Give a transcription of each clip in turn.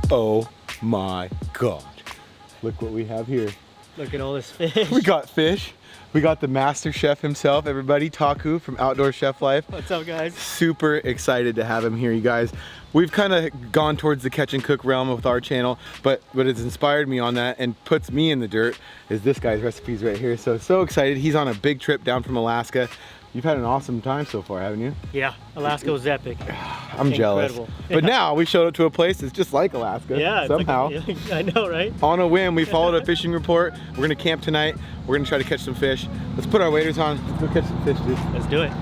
Oh my God. Look what we have here. Look at all this fish. We got fish. We got the master chef himself, everybody, Taku from Outdoor Chef Life. What's up, guys? Super excited to have him here, you guys. We've kind of gone towards the catch and cook realm with our channel, but what has inspired me on that and puts me in the dirt is this guy's recipes right here. So excited. He's on a big trip down from Alaska. You've had an awesome time so far, haven't you? Yeah, Alaska was epic. I'm jealous. But now we showed up to a place that's just like Alaska. Yeah, somehow. Like I know, right? On a whim, we followed a fishing report. We're gonna camp tonight. We're gonna try to catch some fish. Let's put our waders on. Let's go catch some fish, dude. Let's do it.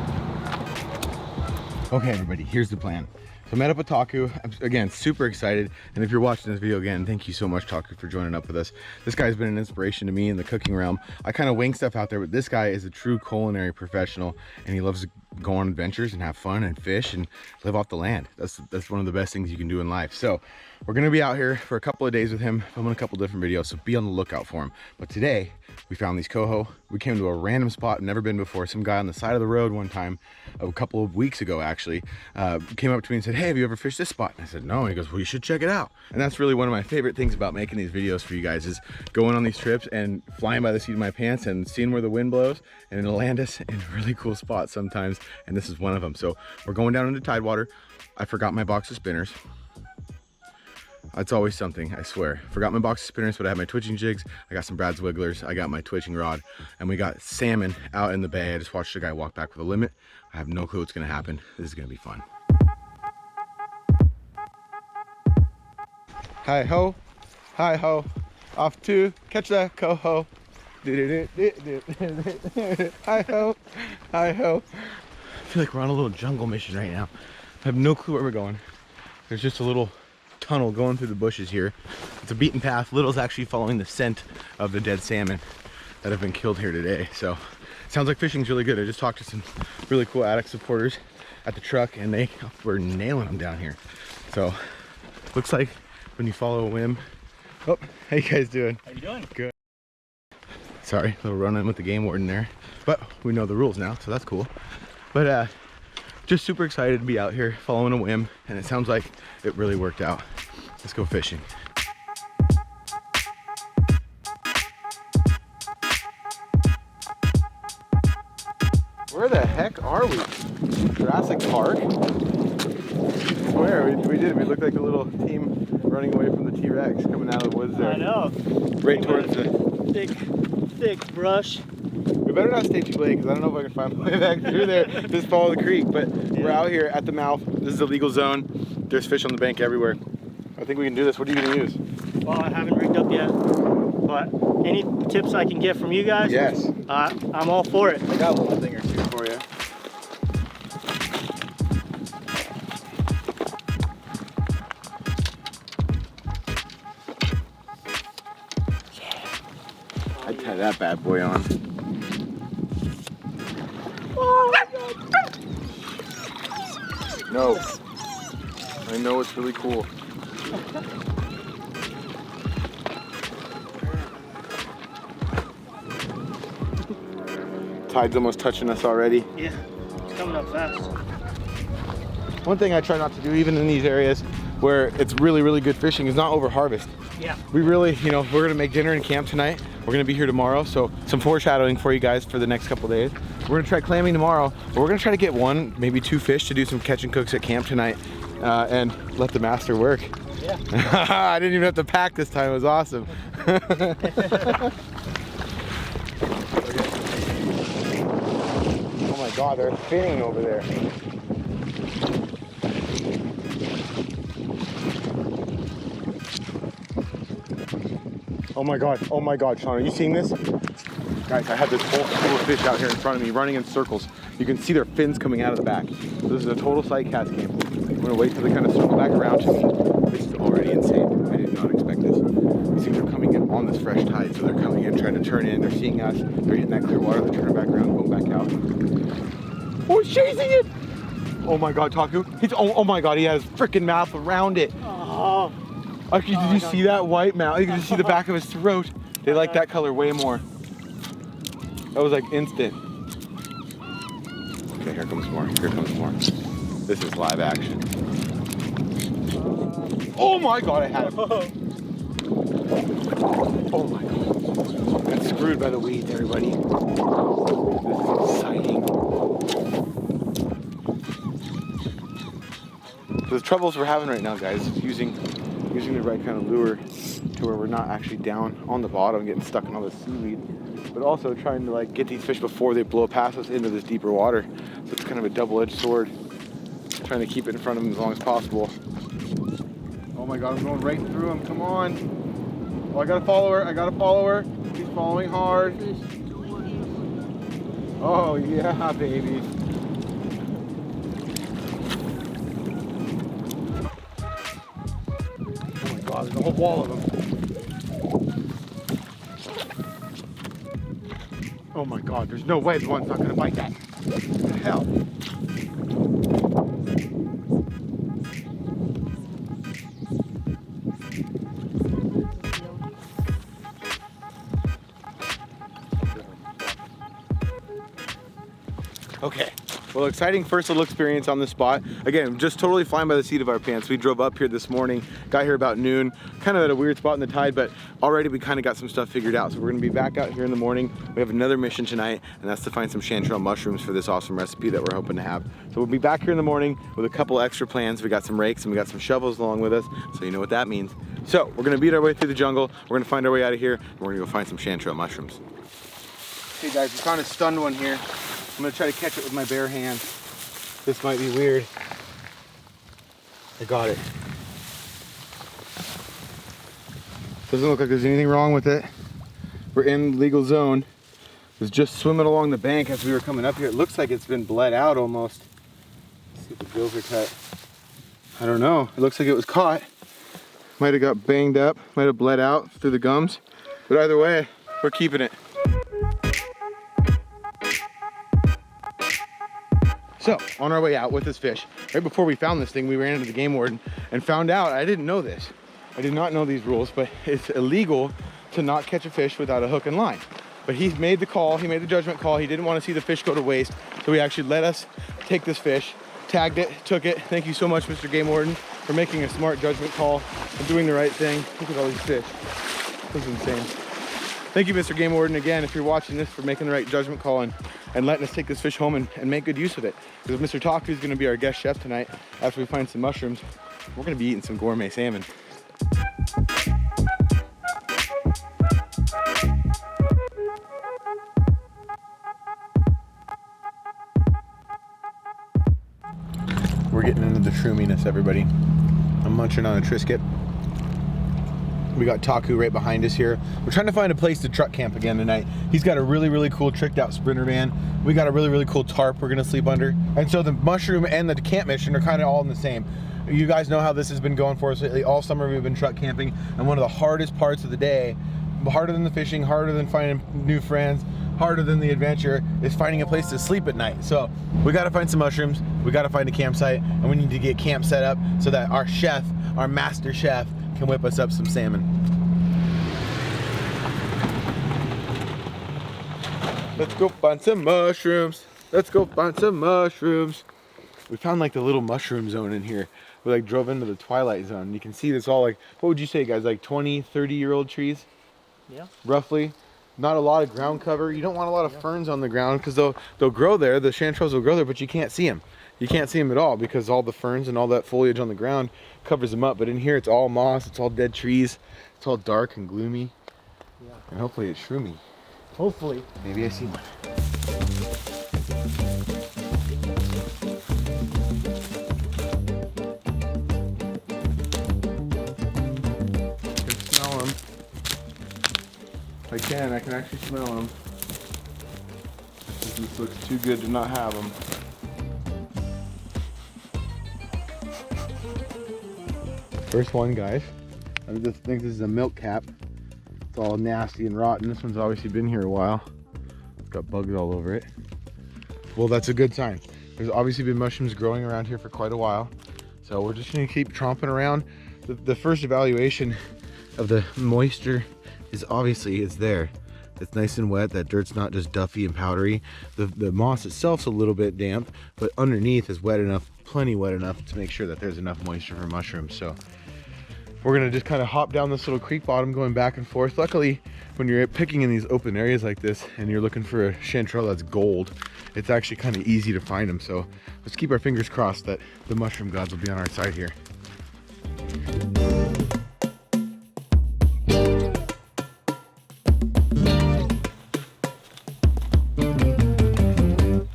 Okay, everybody, here's the plan. So I met up with Taku. I'm, again, super excited. And if you're watching this video again, thank you so much, Taku, for joining up with us. This guy's been an inspiration to me in the cooking realm. I kind of wing stuff out there, but this guy is a true culinary professional, and he loves to go on adventures and have fun and fish and live off the land. That's one of the best things you can do in life. So we're gonna be out here for a couple of days with him, filming a couple different videos, so be on the lookout for him. But today, we found these COHO. We came to a random spot, never been before. Some guy on the side of the road one time, a couple of weeks ago actually, came up to me and said, hey, have you ever fished this spot? And I said, no. And he goes, well, you should check it out. And that's really one of my favorite things about making these videos for you guys, is going on these trips and flying by the seat of my pants and seeing where the wind blows, and it'll land us in really cool spots sometimes. And this is one of them. So we're going down into Tidewater. I forgot my box of spinners. It's always something, I swear. Forgot my box of spinners, but I have my twitching jigs. I got some Brad's Wigglers. I got my twitching rod, and we got salmon out in the bay. I just watched a guy walk back with a limit. I have no clue what's gonna happen. This is gonna be fun. Hi ho, hi ho, off to catch the COHO. Hi ho, hi ho. I feel like we're on a little jungle mission right now. I have no clue where we're going. There's just a little tunnel going through the bushes here. It's a beaten path. Little's actually following the scent of the dead salmon that have been killed here today. So sounds like fishing's really good. I just talked to some really cool addict supporters at the truck, and they were nailing them down here. So looks like when you follow a whim. Oh, how you guys doing? How you doing? Good. Sorry, a little run-in with the game warden there, but we know the rules now, so that's cool. But just super excited to be out here following a whim, and it sounds like it really worked out. Let's go fishing. Where the heck are we? Jurassic Park? I swear, we did. We looked like a little team running away from the T-Rex coming out of the woods there. I know. Right towards the thick brush. We better not stay too late, because I don't know if I can find my way back through there. Just follow the creek. But we're out here at the mouth. This is a legal zone. There's fish on the bank everywhere. I think we can do this. What are you going to use? Well, I haven't rigged up yet, but any tips I can get from you guys? Yes. I'm all for it. I got a little thing or two for you. I'd tie that bad boy on. Oh my God. No. I know it's really cool. Tide's almost touching us already. Yeah, it's coming up fast. One thing I try not to do, even in these areas where it's really, really good fishing, is not over harvest. Yeah. We really, you know, we're gonna make dinner and camp tonight. We're gonna be here tomorrow, so some foreshadowing for you guys for the next couple days. We're gonna try clamming tomorrow, but we're gonna try to get one, maybe two fish to do some catch and cooks at camp tonight, and let the master work. Yeah. I didn't even have to pack this time. It was awesome. Oh my God, they're spinning over there. Oh my God, Sean, are you seeing this? Guys, I have this whole school of fish out here in front of me running in circles. You can see their fins coming out of the back. So this is a total sight cast cam. I'm gonna wait till they kind of circle back around to me. This is already insane. I did not expect this. These things are coming in on this fresh tide, so they're coming in, trying to turn in. They're seeing us. They're hitting that clear water. They're turning back around, going back out. Oh, he's chasing it! Oh my God, Taku. Oh my God, he has his freaking mouth around it. Oh. Actually, did you see that white mouth? You can just see the back of his throat. They like that color way more. That was like instant. Okay, here comes more. Here comes more. This is live action. Oh my God, I had him. Oh my God. Got screwed by the weeds, everybody. This is exciting. So the troubles we're having right now, guys, is using the right kind of lure to where we're not actually down on the bottom getting stuck in all this seaweed, but also trying to like get these fish before they blow past us into this deeper water. So it's kind of a double-edged sword, trying to keep it in front of them as long as possible. Oh my God, I'm going right through him. Come on. Oh, I gotta follow her. I gotta follow her. She's following hard. Oh yeah, baby. Oh my God, there's a whole wall of them. Oh my God, there's no way the one's not gonna bite that. What the hell? Okay, well, exciting first little experience on this spot. Again, just totally flying by the seat of our pants. We drove up here this morning, got here about noon, kind of at a weird spot in the tide, but already we kind of got some stuff figured out. So we're gonna be back out here in the morning. We have another mission tonight, and that's to find some chanterelle mushrooms for this awesome recipe that we're hoping to have. So we'll be back here in the morning with a couple extra plans. We got some rakes and we got some shovels along with us, so you know what that means. So we're gonna beat our way through the jungle. We're gonna find our way out of here, and we're gonna go find some chanterelle mushrooms. Okay guys, we found a stunned one here. I'm gonna try to catch it with my bare hands. This might be weird. I got it. Doesn't look like there's anything wrong with it. We're in legal zone. It was just swimming along the bank as we were coming up here. It looks like it's been bled out almost. Let's see if the gills are cut. I don't know. It looks like it was caught. Might have got banged up, might have bled out through the gums. But either way, we're keeping it. So, on our way out with this fish, right before we found this thing, we ran into the game warden and found out, I didn't know this. I did not know these rules, but it's illegal to not catch a fish without a hook and line. But he made the call, he made the judgment call. He didn't want to see the fish go to waste. So he actually let us take this fish, tagged it, took it. Thank you so much, Mr. Game Warden, for making a smart judgment call and doing the right thing. Look at all these fish. This is insane. Thank you, Mr. Game Warden, again, if you're watching this, for making the right judgment call and letting us take this fish home and make good use of it. Because Mr. Taku is going to be our guest chef tonight after we find some mushrooms. We're going to be eating some gourmet salmon. We're getting into the shroominess, everybody. I'm munching on a Triscuit. We got Taku right behind us here. We're trying to find a place to truck camp again tonight. He's got a really, really cool tricked out sprinter van. We got a really, really cool tarp we're gonna sleep under. And so the mushroom and the camp mission are kind of all in the same. You guys know how this has been going for us lately. All summer we've been truck camping, and one of the hardest parts of the day, harder than the fishing, harder than finding new friends, harder than the adventure, is finding a place to sleep at night. So we gotta find some mushrooms, we gotta find a campsite, and we need to get camp set up so that our chef, our master chef, can whip us up some salmon. Let's go find some mushrooms. Let's go find some mushrooms. We found like the little mushroom zone in here. We like drove into the twilight zone. You can see this all like, what would you say guys, like 20, 30-year-old trees? Yeah. Roughly. Not a lot of ground cover. You don't want a lot of ferns on the ground because they'll grow there. The chanterelles will grow there, but you can't see them. You can't see them at all because all the ferns and all that foliage on the ground covers them up. But in here, it's all moss. It's all dead trees. It's all dark and gloomy. Yeah. And hopefully it's shroomy. Hopefully. Maybe I see one. I can smell them. I can actually smell them. This looks too good to not have them. First one, guys. I just think this is a milk cap. It's all nasty and rotten. This one's obviously been here a while. It's got bugs all over it. Well, that's a good sign. There's obviously been mushrooms growing around here for quite a while. So we're just gonna keep tromping around. The first evaluation of the moisture is obviously it's there. It's nice and wet. That dirt's not just duffy and powdery. The moss itself's a little bit damp, but underneath is wet enough, plenty wet enough to make sure that there's enough moisture for mushrooms. So we're gonna just kind of hop down this little creek bottom going back and forth. Luckily, when you're picking in these open areas like this and you're looking for a chanterelle that's gold, it's actually kind of easy to find them. So let's keep our fingers crossed that the mushroom gods will be on our side here.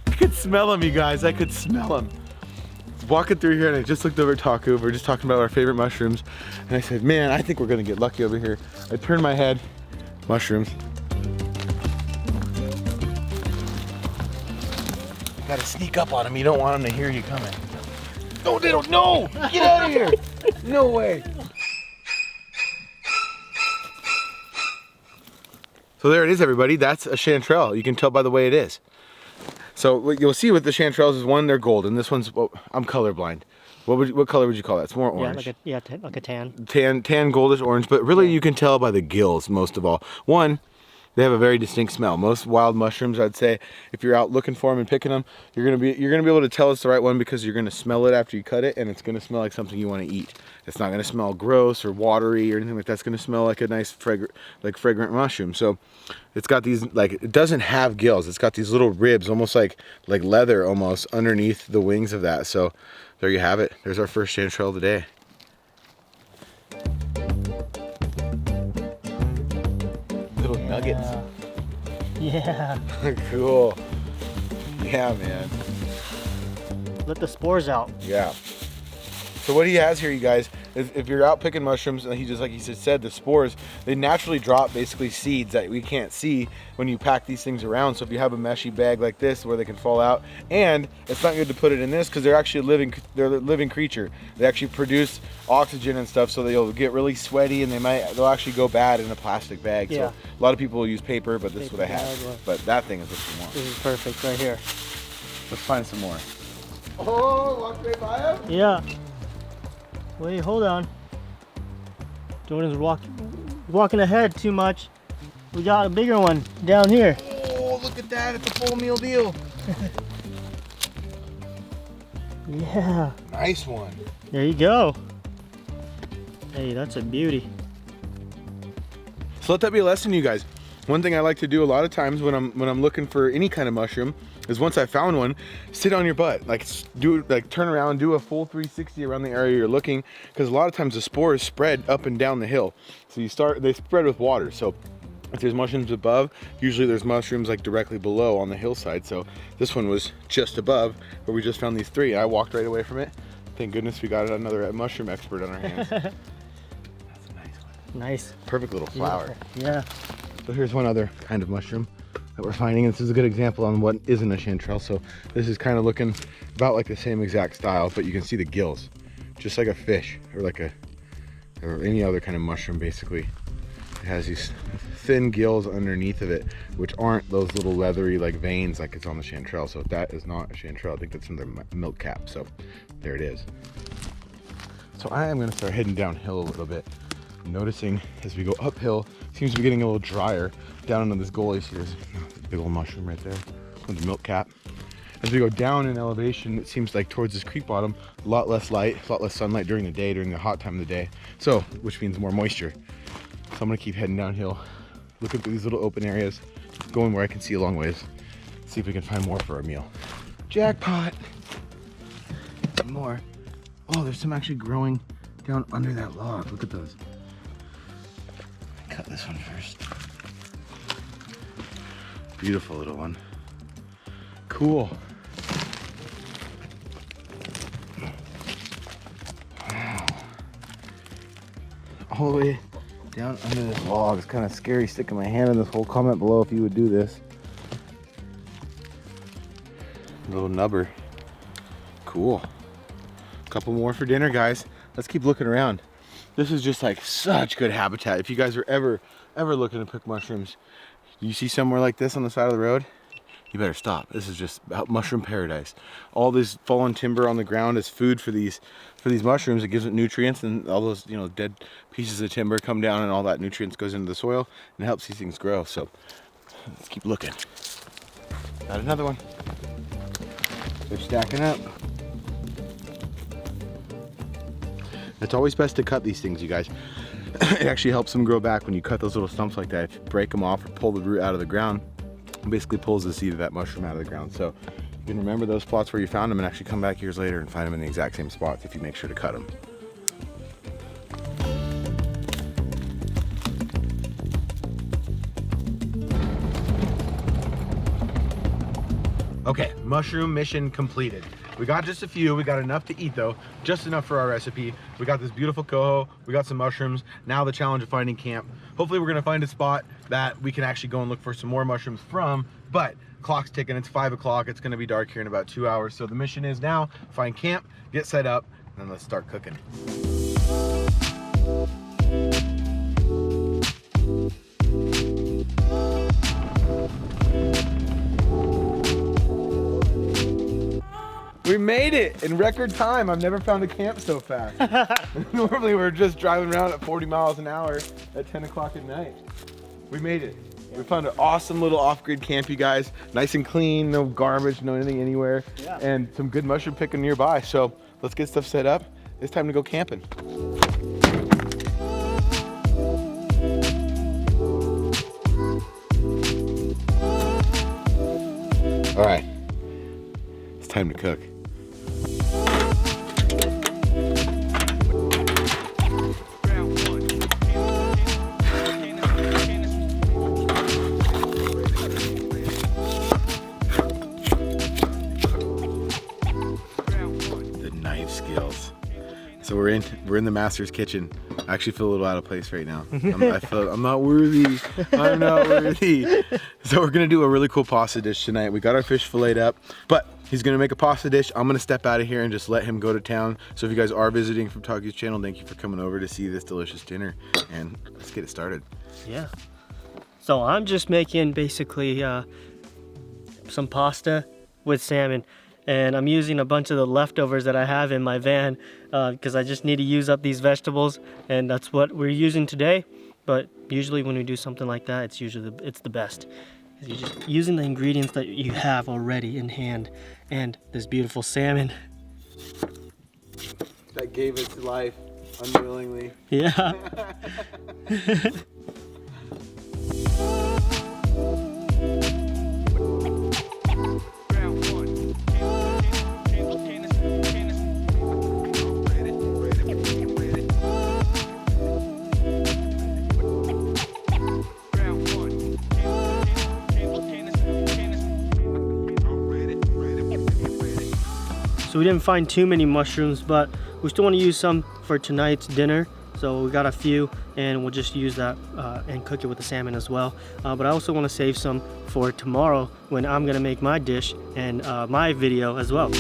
I could smell them, you guys. I could smell them. Walking through here and I just looked over at Taku. We're just talking about our favorite mushrooms. And I said, man, I think we're gonna get lucky over here. I turned my head, mushrooms. Gotta sneak up on them. You don't want them to hear you coming. No, they don't, no! Get out of here! No way. So there it is, everybody. That's a chanterelle. You can tell by the way it is. So what you'll see with the chanterelles is one, they're golden. This one's, well, I'm colorblind. What color would you call that? It's more orange. Yeah, like a tan. Tan, goldish orange, but really you can tell by the gills most of all. One, they have a very distinct smell. Most wild mushrooms, I'd say, if you're out looking for them and picking them, you're gonna be able to tell it's the right one because you're gonna smell it after you cut it, and it's gonna smell like something you want to eat. It's not gonna smell gross or watery or anything like that. It's gonna smell like a nice fragrant mushroom. So it's got these, like, it doesn't have gills. It's got these little ribs, almost like leather almost underneath the wings of that. So there you have it. There's our first chanterelle today. Little nuggets. Yeah. Cool. Yeah, man. Let the spores out. Yeah. So what he has here, you guys, is if you're out picking mushrooms, and he just, like he said, the spores, they naturally drop basically seeds that we can't see when you pack these things around. So if you have a meshy bag like this where they can fall out, and it's not good to put it in this because they're actually a living creature. They actually produce oxygen and stuff, so they'll get really sweaty and they'll actually go bad in a plastic bag. Yeah. So a lot of people will use paper, but this is what I have. But that thing is what you want. This is perfect right here. Let's find some more. Oh, walk right by him? Yeah. Wait, hold on. Jordan's walking ahead too much. We got a bigger one down here. Oh, look at that. It's a full meal deal. Yeah. Nice one. There you go. Hey, that's a beauty. So let that be a lesson to you guys. One thing I like to do a lot of times when I'm looking for any kind of mushroom is once I found one, sit on your butt, turn around, do a full 360 around the area you're looking, because a lot of times the spores spread up and down the hill. So they spread with water. So if there's mushrooms above, usually there's mushrooms like directly below on the hillside. So this one was just above where we just found these three. I walked right away from it. Thank goodness we got another mushroom expert on our hands. That's a nice one. Nice. Perfect little flower. Yeah. So here's one other kind of mushroom that we're finding. This is a good example on what isn't a chanterelle. So this is kind of looking about like the same exact style, but you can see the gills, just like a fish or or any other kind of mushroom. Basically, it has these thin gills underneath of it, which aren't those little leathery like veins like it's on the chanterelle. So that is not a chanterelle. I think that's another milk cap. So there it is. So I am going to start heading downhill a little bit. Noticing as we go uphill, seems to be getting a little drier down into this gully. See, there's a big old mushroom right there with the milk cap. As we go down in elevation, it seems like towards this creek bottom, a lot less light, a lot less sunlight during the day, during the hot time of the day. So, which means more moisture. So I'm gonna keep heading downhill, looking through these little open areas, going where I can see a long ways, see if we can find more for our meal. Jackpot! Some more. Oh, there's some actually growing down under that log. Look at those. Cut this one first. Beautiful little one. Cool. Wow. All the way down under this log. It's kind of scary sticking my hand in this hole. Comment below if you would do this. Little nubber. Cool. Couple more for dinner, guys. Let's keep looking around. This is just like such good habitat. If you guys are ever looking to pick mushrooms, you see somewhere like this on the side of the road, you better stop. This is just mushroom paradise. All this fallen timber on the ground is food for these mushrooms. It gives it nutrients, and all those dead pieces of timber come down, and all that nutrients goes into the soil and helps these things grow. So let's keep looking. Got another one. They're stacking up. It's always best to cut these things, you guys. It actually helps them grow back when you cut those little stumps like that. If you break them off or pull the root out of the ground, it basically pulls the seed of that mushroom out of the ground. So you can remember those spots where you found them and actually come back years later and find them in the exact same spots if you make sure to cut them. Okay, mushroom mission completed. We got just a few. We got enough to eat though, just enough for our recipe. We got this beautiful coho, we got some mushrooms. Now the challenge of finding camp. Hopefully we're gonna find a spot that we can actually go and look for some more mushrooms from, but clock's ticking, it's 5 o'clock. It's gonna be dark here in about 2 hours. So the mission is now find camp, get set up, and then let's start cooking. We made it in record time. I've never found a camp so fast. Normally we're just driving around at 40 miles an hour at 10 o'clock at night. We made it. We found an awesome little off-grid camp, you guys. Nice and clean, no garbage, no anything anywhere. Yeah. And some good mushroom picking nearby. So let's get stuff set up. It's time to go camping. All right, it's time to cook. So we're in the master's kitchen. I actually feel a little out of place right now. I feel I'm not worthy. I'm not worthy. So we're gonna do a really cool pasta dish tonight. We got our fish filleted up, but he's gonna make a pasta dish. I'm gonna step out of here and just let him go to town. So if you guys are visiting from Taku's channel, thank you for coming over to see this delicious dinner, and let's get it started. Yeah. So I'm just making basically some pasta with salmon. And I'm using a bunch of the leftovers that I have in my van because I just need to use up these vegetables, and that's what we're using today. But usually when we do something like that, it's the best. You're just using the ingredients that you have already in hand, and this beautiful salmon that gave its life unwillingly. Yeah. So we didn't find too many mushrooms, but we still want to use some for tonight's dinner. So we got a few, and we'll just use that and cook it with the salmon as well. But I also want to save some for tomorrow when I'm gonna make my dish and my video as well.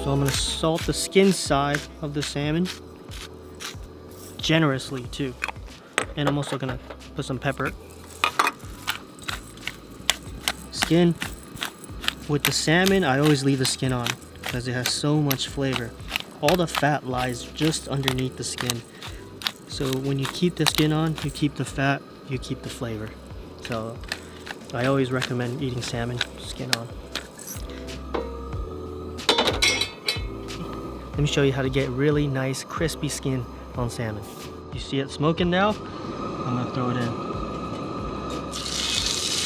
So I'm gonna salt the skin side of the salmon generously too. And I'm also gonna put some pepper. Skin. With the salmon, I always leave the skin on because it has so much flavor. All the fat lies just underneath the skin. So when you keep the skin on, you keep the fat, you keep the flavor. So I always recommend eating salmon skin on. Let me show you how to get really nice crispy skin on salmon. You see it smoking now? I'm gonna throw it in.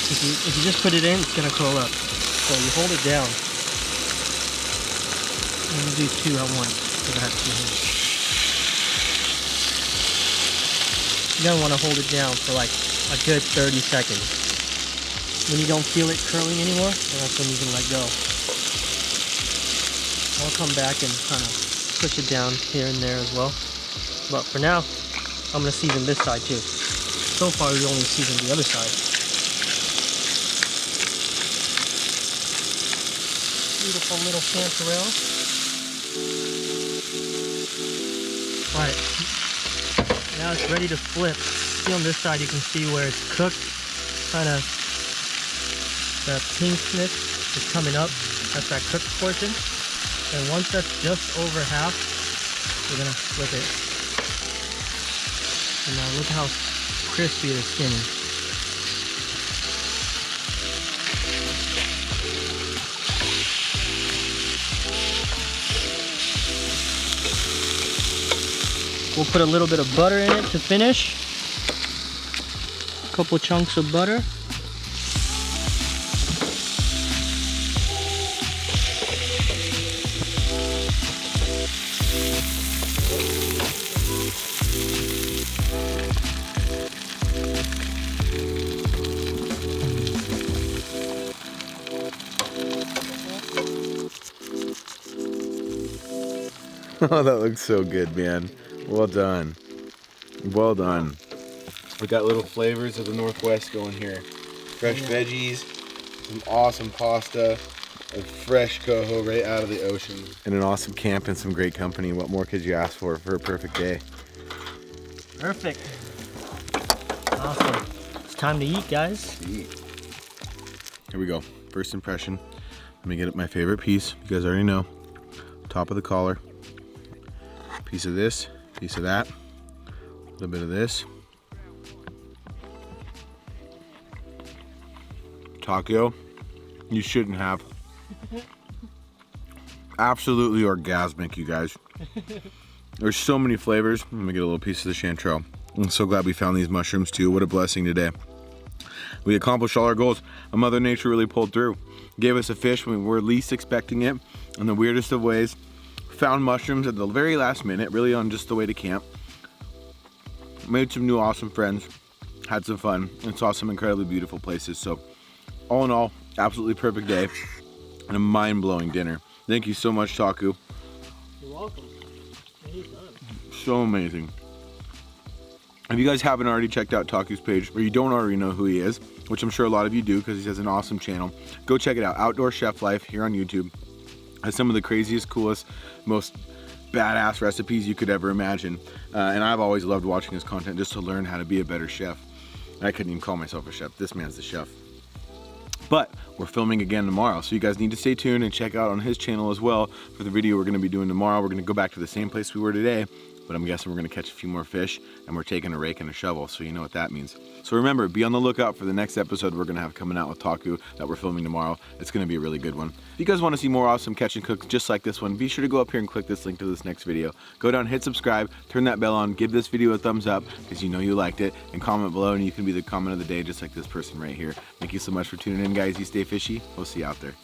If you just put it in, it's gonna curl up. So you hold it down Let me do 2 at once because I have 2 hands. You're gonna want to hold it down for like a good 30 seconds. When you don't feel it curling anymore, then that's when you can let go. I'll come back and kind of push it down here and there as well. But for now, I'm gonna season this side too. So far, we only seasoned the other side. Beautiful little chanterelle. All right, now it's ready to flip. See on this side, you can see where it's cooked. Kind of the pinkness is coming up. That's that cooked portion. And once that's just over half, we're gonna flip it. And now look how crispy the skin is. We'll put a little bit of butter in it to finish. A couple chunks of butter. Oh, that looks so good, man. Well done. Well done. We got little flavors of the Northwest going here. Fresh veggies, some awesome pasta, a fresh coho right out of the ocean, and an awesome camp and some great company. What more could you ask for a perfect day? Perfect. Awesome. It's time to eat, guys. Eat. Here we go. First impression. Let me get my favorite piece. You guys already know. Top of the collar. Piece of this, piece of that, a little bit of this. Taco, you shouldn't have. Absolutely orgasmic, you guys. There's so many flavors. Let me get a little piece of the chanterelle. I'm so glad we found these mushrooms too. What a blessing today. We accomplished all our goals. Mother Nature really pulled through. Gave us a fish when we were least expecting it in the weirdest of ways. Found mushrooms at the very last minute, really on just the way to camp. Made some new awesome friends, had some fun, and saw some incredibly beautiful places. So all in all, absolutely perfect day and a mind-blowing dinner. Thank you so much, Taku. You're welcome. Anytime. So amazing. If you guys haven't already checked out Taku's page, or you don't already know who he is, which I'm sure a lot of you do because he has an awesome channel, go check it out. Outdoor Chef Life here on YouTube. Has some of the craziest, coolest, most badass recipes you could ever imagine. And I've always loved watching his content just to learn how to be a better chef. I couldn't even call myself a chef. This man's the chef. But we're filming again tomorrow, so you guys need to stay tuned and check out on his channel as well for the video we're going to be doing tomorrow. We're going to go back to the same place we were today, but I'm guessing we're going to catch a few more fish, and we're taking a rake and a shovel, so you know what that means. So remember, be on the lookout for the next episode we're going to have coming out with Taku that we're filming tomorrow. It's going to be a really good one. If you guys want to see more awesome catch and cooks just like this one, be sure to go up here and click this link to this next video. Go down, hit subscribe, turn that bell on, give this video a thumbs up because you know you liked it, and comment below, and you can be the comment of the day just like this person right here. Thank you so much for tuning in, guys. You stay fishy. We'll see you out there.